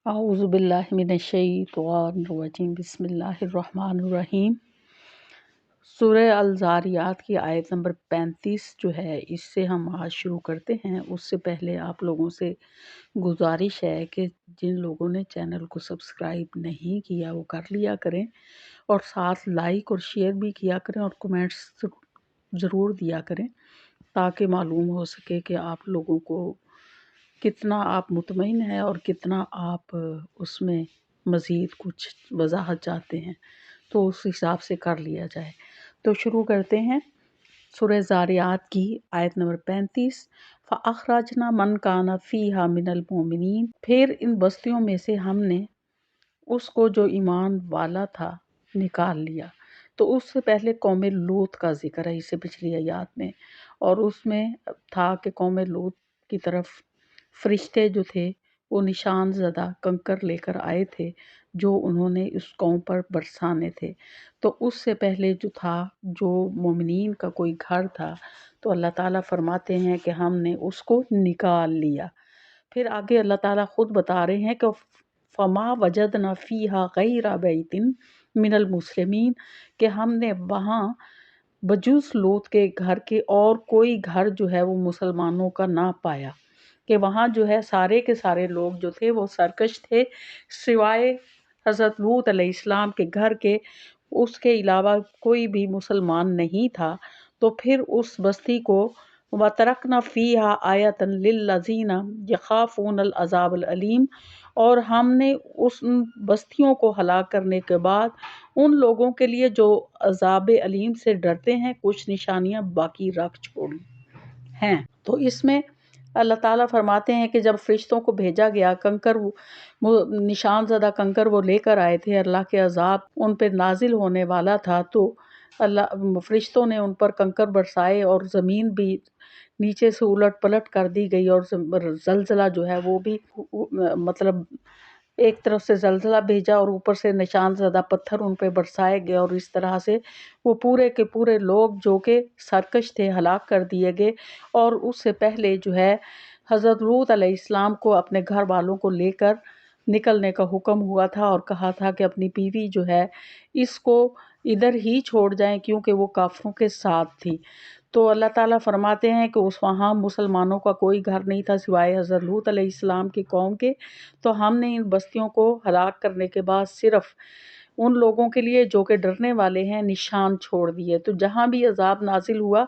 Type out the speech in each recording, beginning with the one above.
اعوذ باللہ من الشیطان الرجیم بسم اللہ الرحمن الرحیم۔ سورہ الذاریات کی آیت نمبر 35 جو ہے اس سے ہم آج شروع کرتے ہیں۔ اس سے پہلے آپ لوگوں سے گزارش ہے کہ جن لوگوں نے چینل کو سبسکرائب نہیں کیا وہ کر لیا کریں، اور ساتھ لائک اور شیئر بھی کیا کریں، اور کمنٹس ضرور دیا کریں تاکہ معلوم ہو سکے کہ آپ لوگوں کو کتنا آپ مطمئن ہیں اور کتنا آپ اس میں مزید کچھ وضاحت چاہتے ہیں، تو اس حساب سے کر لیا جائے۔ تو شروع کرتے ہیں سورہ زاریات کی آیت نمبر 35۔ فَأَخْرَجْنَا مَنْ كَانَ فِيهَا مِنَ الْمُؤْمِنِينَ، پھر ان بستیوں میں سے ہم نے اس کو جو ایمان والا تھا نکال لیا۔ تو اس سے پہلے قوم لوط کا ذکر ہے اس سے پچھلی آیات میں، اور اس میں تھا کہ قوم لوط کی طرف فرشتے جو تھے وہ نشان زدہ کنکر لے کر آئے تھے جو انہوں نے اس قوم پر برسانے تھے۔ تو اس سے پہلے جو تھا، جو مومنین کا کوئی گھر تھا، تو اللہ تعالیٰ فرماتے ہیں کہ ہم نے اس کو نکال لیا۔ پھر آگے اللہ تعالیٰ خود بتا رہے ہیں کہ فَمَا وَجَدْنَا فِيهَا غَيْرَ بَيْتٍ مِّنَ الْمُسْلِمِينَ، کہ ہم نے وہاں بجوز لوط کے گھر کے اور کوئی گھر جو ہے وہ مسلمانوں کا نہ پایا، کہ وہاں جو ہے سارے کے سارے لوگ جو تھے وہ سرکش تھے، سوائے حضرت لوط علیہ السلام کے گھر کے، اس کے علاوہ کوئی بھی مسلمان نہیں تھا۔ تو پھر اس بستی کو وَتَرَكْنَا فِيهَا آیَةً لِلَّذِينَ يَخَافُونَ الْعَذَابَ الْأَلِيمَ، اور ہم نے ان بستیوں کو ہلاک کرنے کے بعد ان لوگوں کے لیے جو عذاب علیم سے ڈرتے ہیں کچھ نشانیاں باقی رکھ چھوڑی ہیں۔ تو اس میں اللہ تعالیٰ فرماتے ہیں کہ جب فرشتوں کو بھیجا گیا، کنکر وہ نشان زدہ کنکر وہ لے کر آئے تھے، اللہ کے عذاب ان پہ نازل ہونے والا تھا، تو اللہ فرشتوں نے ان پر کنکر برسائے اور زمین بھی نیچے سے الٹ پلٹ کر دی گئی، اور زلزلہ جو ہے وہ بھی مطلب ایک طرف سے زلزلہ بھیجا اور اوپر سے نشان زدہ پتھر ان پہ برسائے گئے، اور اس طرح سے وہ پورے کے پورے لوگ جو کہ سرکش تھے ہلاک کر دیے گئے۔ اور اس سے پہلے جو ہے حضرت لوط علیہ السلام کو اپنے گھر والوں کو لے کر نکلنے کا حکم ہوا تھا، اور کہا تھا کہ اپنی بیوی جو ہے اس کو ادھر ہی چھوڑ جائیں کیونکہ وہ کافروں کے ساتھ تھی۔ تو اللہ تعالیٰ فرماتے ہیں کہ اس وہاں مسلمانوں کا کوئی گھر نہیں تھا سوائے حضرت لوط علیہ السلام کی قوم کے، تو ہم نے ان بستیوں کو ہلاک کرنے کے بعد صرف ان لوگوں کے لیے جو کہ ڈرنے والے ہیں نشان چھوڑ دیے۔ تو جہاں بھی عذاب نازل ہوا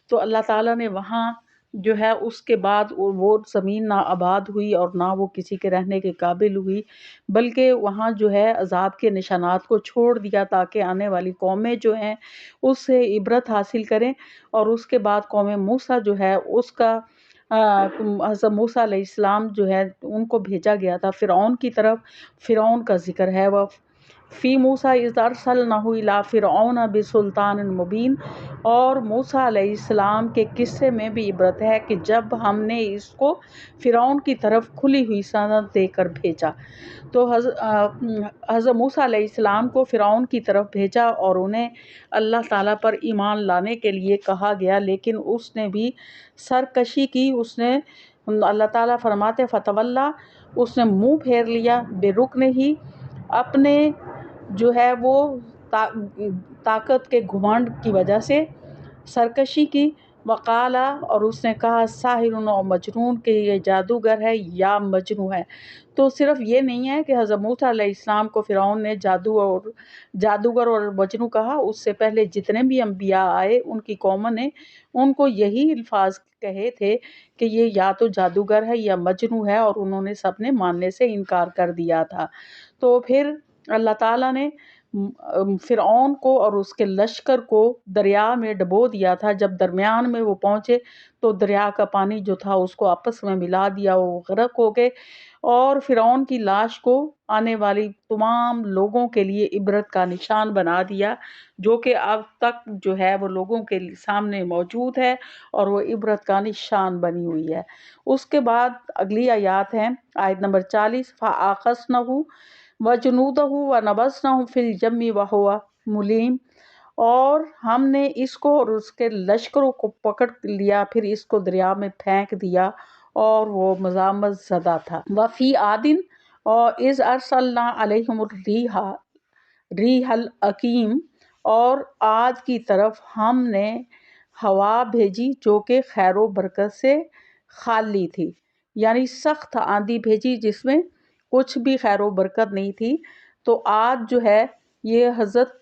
تو اللہ تعالیٰ نے وہاں جو ہے اس کے بعد وہ زمین نہ آباد ہوئی اور نہ وہ کسی کے رہنے کے قابل ہوئی، بلکہ وہاں جو ہے عذاب کے نشانات کو چھوڑ دیا تاکہ آنے والی قومیں جو ہیں اس سے عبرت حاصل کریں۔ اور اس کے بعد قوم موسیٰ جو ہے اس کا حضرت موسیٰ علیہ السلام جو ہے ان کو بھیجا گیا تھا فرعون کی طرف۔ فرعون کا ذکر ہے، وہ فی موسیٰ اذ ارسلنہ الی فرعون بسلطان مبین، اور موسیٰ علیہ السلام کے قصے میں بھی عبرت ہے کہ جب ہم نے اس کو فرعون کی طرف کھلی ہوئی سند دے کر بھیجا۔ تو حضرت موسیٰ علیہ السلام کو فرعون کی طرف بھیجا اور انہیں اللہ تعالیٰ پر ایمان لانے کے لیے کہا گیا، لیکن اس نے بھی سرکشی کی۔ اس نے اللہ تعالیٰ فرماتے فتولیٰ، اس نے منہ پھیر لیا، بے رکن ہی اپنے جو ہے وہ طاقت کے گھمنڈ کی وجہ سے سرکشی کی، وقالا، اور اس نے کہا ساحر و مجنون، کہ یہ جادوگر ہے یا مجنون ہے۔ تو صرف یہ نہیں ہے کہ حضرت موسیٰ علیہ السلام کو فرعون نے جادوگر اور مجنون کہا، اس سے پہلے جتنے بھی انبیاء آئے ان کی قوموں نے ان کو یہی الفاظ کہے تھے کہ یہ یا تو جادوگر ہے یا مجنون ہے، اور انہوں نے سب نے ماننے سے انکار کر دیا تھا۔ تو پھر اللہ تعالیٰ نے فرعون کو اور اس کے لشکر کو دریا میں ڈبو دیا تھا۔ جب درمیان میں وہ پہنچے تو دریا کا پانی جو تھا اس کو آپس میں ملا دیا، وہ غرق ہو گئے، اور فرعون کی لاش کو آنے والی تمام لوگوں کے لیے عبرت کا نشان بنا دیا، جو کہ اب تک جو ہے وہ لوگوں کے سامنے موجود ہے اور وہ عبرت کا نشان بنی ہوئی ہے۔ اس کے بعد اگلی آیات ہیں، آیت نمبر 40، فَآخَذْنَهُ وَجُنُودَهُ وَنَبَذْنَاهُمْ فِي الْيَمِّ وَهُوَ مُلِيمٌ، اور ہم نے اس کو اور اس کے لشکروں کو پکڑ لیا، پھر اس کو دریا میں پھینک دیا اور وہ مزامت زدہ تھا۔ وفی عادن، اور اذ ارسلنا علیہم ریح العقیم، اور عاد کی طرف ہم نے ہوا بھیجی جو کہ خیر و برکت سے خالی تھی، یعنی سخت آندھی بھیجی جس میں کچھ بھی خیر و برکت نہیں تھی۔ تو عاد جو ہے یہ حضرت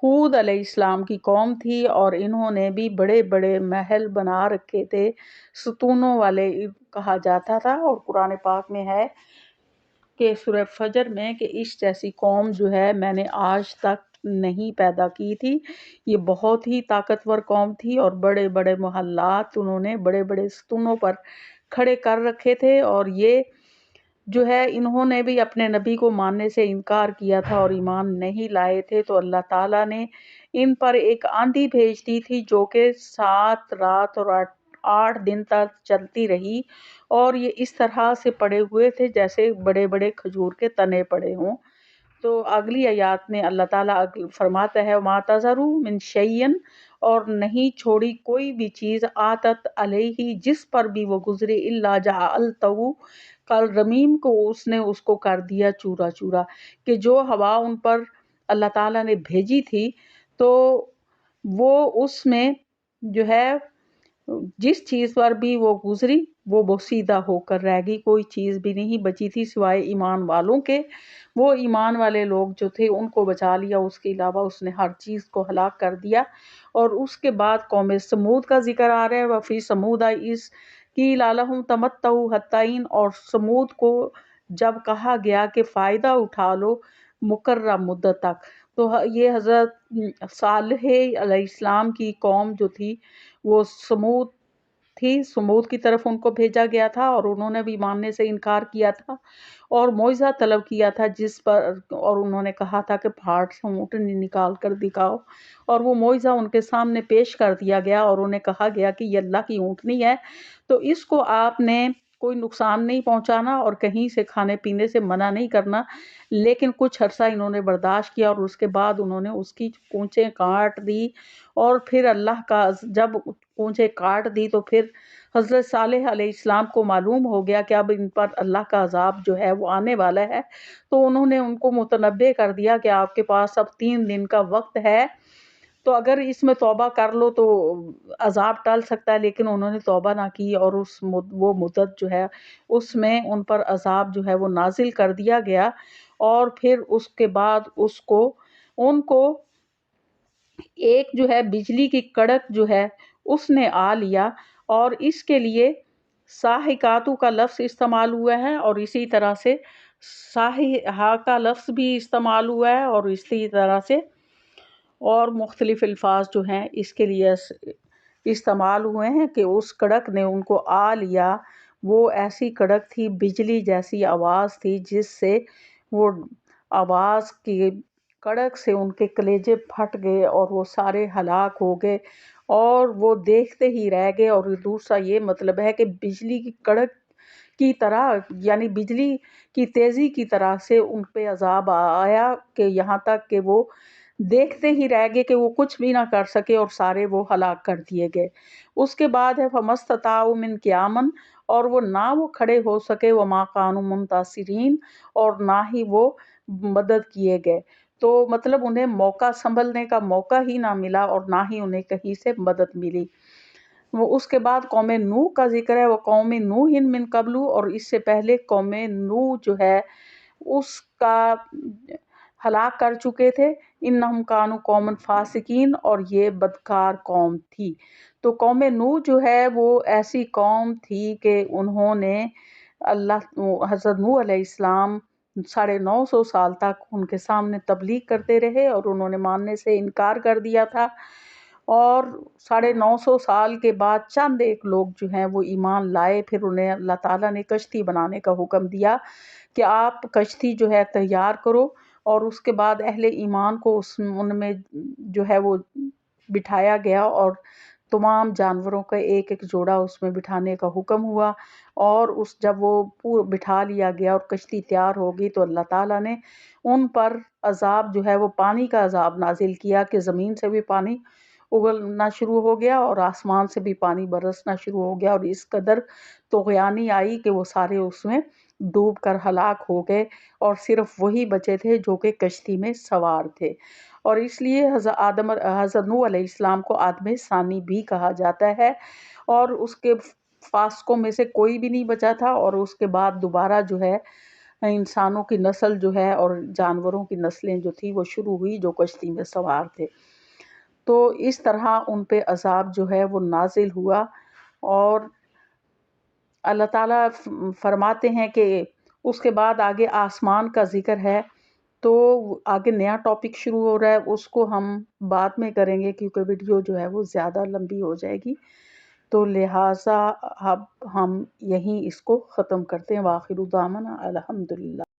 ہود علیہ السلام کی قوم تھی، اور انہوں نے بھی بڑے بڑے محل بنا رکھے تھے، ستونوں والے کہا جاتا تھا۔ اور قرآن پاک میں ہے کہ سورہ فجر میں کہ اس جیسی قوم جو ہے میں نے آج تک نہیں پیدا کی تھی، یہ بہت ہی طاقتور قوم تھی، اور بڑے بڑے محلات انہوں نے بڑے بڑے ستونوں پر کھڑے کر رکھے تھے، اور یہ جو ہے انہوں نے بھی اپنے نبی کو ماننے سے انکار کیا تھا اور ایمان نہیں لائے تھے۔ تو اللہ تعالیٰ نے ان پر ایک آندھی بھیج دی تھی جو کہ 7 رات اور 8 دن تک چلتی رہی، اور یہ اس طرح سے پڑے ہوئے تھے جیسے بڑے بڑے کھجور کے تنے پڑے ہوں۔ تو اگلی آیات میں اللہ تعالیٰ فرماتا ہے وَمَا تَذَرُ مِن شَيْءٍ، اور نہیں چھوڑی کوئی بھی چیز آتت علیہ جس پر بھی وہ گزرے الا جعلتہ کالرمیم کو اس نے اس کو کر دیا چورا چورا، کہ جو ہوا ان پر اللہ تعالیٰ نے بھیجی تھی تو وہ اس میں جو ہے جس چیز پر بھی وہ گزری وہ بوسیدہ ہو کر رہ گئی، کوئی چیز بھی نہیں بچی تھی سوائے ایمان والوں کے۔ وہ ایمان والے لوگ جو تھے ان کو بچا لیا، اس کے علاوہ اس نے ہر چیز کو ہلاک کر دیا۔ اور اس کے بعد قوم سمود کا ذکر آ رہا ہے، وفی سمود اس قیل لہم تمتعوا حتی حین، اور سمود کو جب کہا گیا کہ فائدہ اٹھا لو مقررہ مدت تک، تو یہ حضرت صالح علیہ السلام کی قوم جو تھی وہ سمود تھی، سمود کی طرف ان کو بھیجا گیا تھا، اور انہوں نے بھی ماننے سے انکار کیا تھا اور معجزہ طلب کیا تھا جس پر، اور انہوں نے کہا تھا کہ پہاڑ سے اونٹنی نکال کر دکھاؤ، اور وہ معجزہ ان کے سامنے پیش کر دیا گیا، اور انہیں کہا گیا کہ یہ اللہ کی اونٹنی ہے، تو اس کو آپ نے کوئی نقصان نہیں پہنچانا اور کہیں سے کھانے پینے سے منع نہیں کرنا۔ لیکن کچھ عرصہ انہوں نے برداشت کیا، اور اس کے بعد انہوں نے اس کی پونچھیں کاٹ دی، اور پھر اللہ کا جب پونچھیں کاٹ دی تو پھر حضرت صالح علیہ السلام کو معلوم ہو گیا کہ اب ان پر اللہ کا عذاب جو ہے وہ آنے والا ہے، تو انہوں نے ان کو متنبع کر دیا کہ آپ کے پاس اب 3 دن کا وقت ہے، تو اگر اس میں توبہ کر لو تو عذاب ٹل سکتا ہے۔ لیکن انہوں نے توبہ نہ کی، اور وہ مدت جو ہے اس میں ان پر عذاب جو ہے وہ نازل کر دیا گیا، اور پھر اس کے بعد ان کو ایک جو ہے بجلی کی کڑک جو ہے اس نے آ لیا، اور اس کے لیے صاحقاتو کا لفظ استعمال ہوا ہے، اور اسی طرح سے صاححہ کا لفظ بھی استعمال ہوا ہے، اور اسی طرح سے اور مختلف الفاظ جو ہیں اس کے لیے استعمال ہوئے ہیں کہ اس کڑک نے ان کو آ لیا۔ وہ ایسی کڑک تھی، بجلی جیسی آواز تھی جس سے وہ آواز کی کڑک سے ان کے کلیجے پھٹ گئے اور وہ سارے ہلاک ہو گئے، اور وہ دیکھتے ہی رہ گئے۔ اور دوسرا یہ مطلب ہے کہ بجلی کی کڑک کی طرح، یعنی بجلی کی تیزی کی طرح سے ان پہ عذاب آیا کہ یہاں تک کہ وہ دیکھتے ہی رہ گئے کہ وہ کچھ بھی نہ کر سکے، اور سارے وہ ہلاک کر دیے گئے۔ اس کے بعد ہے فَمَسْتَطَاعُوا مِنْ قِیَامٍ، اور وہ کھڑے ہو سکے، وَمَا كَانُوا مُنْتَصِرِينَ، اور نہ ہی وہ مدد کیے گئے۔ تو مطلب انہیں موقع سنبھلنے کا موقع ہی نہ ملا، اور نہ ہی انہیں کہیں سے مدد ملی۔ وہ اس کے بعد قوم نوح کا ذکر ہے، وہ قوم نوح من قبل، اور اس سے پہلے قوم نوح جو ہے اس کا ہلاک کر چکے تھے، انہم کانوا قوما فاسقین، اور یہ بدکار قوم تھی۔ تو قوم نوح جو ہے وہ ایسی قوم تھی کہ انہوں نے حضرت نوح علیہ السلام 950 سال تک ان کے سامنے تبلیغ کرتے رہے، اور انہوں نے ماننے سے انکار کر دیا تھا، اور 950 سال کے بعد چند ایک لوگ جو ہیں وہ ایمان لائے۔ پھر انہیں اللہ تعالیٰ نے کشتی بنانے کا حکم دیا کہ آپ کشتی جو ہے تیار کرو، اور اس کے بعد اہل ایمان کو ان میں جو ہے وہ بٹھایا گیا، اور تمام جانوروں کا ایک ایک جوڑا اس میں بٹھانے کا حکم ہوا، اور جب وہ بٹھا لیا گیا اور کشتی تیار ہوگی تو اللہ تعالیٰ نے ان پر عذاب جو ہے وہ پانی کا عذاب نازل کیا کہ زمین سے بھی پانی اگلنا شروع ہو گیا اور آسمان سے بھی پانی برسنا شروع ہو گیا، اور اس قدر طغیانی آئی کہ وہ سارے اس میں ڈوب کر ہلاک ہو گئے اور صرف وہی بچے تھے جو کہ کشتی میں سوار تھے، اور اس لیے حضرت نوح علیہ السلام کو آدم ثانی بھی کہا جاتا ہے، اور اس کے فاسقوں میں سے کوئی بھی نہیں بچا تھا، اور اس کے بعد دوبارہ جو ہے انسانوں کی نسل جو ہے اور جانوروں کی نسلیں جو تھی وہ شروع ہوئی جو کشتی میں سوار تھے۔ تو اس طرح ان پہ عذاب جو ہے وہ نازل ہوا، اور اللہ تعالیٰ فرماتے ہیں کہ اس کے بعد آگے آسمان کا ذکر ہے، تو آگے نیا ٹاپک شروع ہو رہا ہے، اس کو ہم بعد میں کریں گے کیونکہ ویڈیو جو ہے وہ زیادہ لمبی ہو جائے گی، تو لہٰذا اب ہم یہیں اس کو ختم کرتے ہیں۔ وآخر دعوانا الحمدللہ۔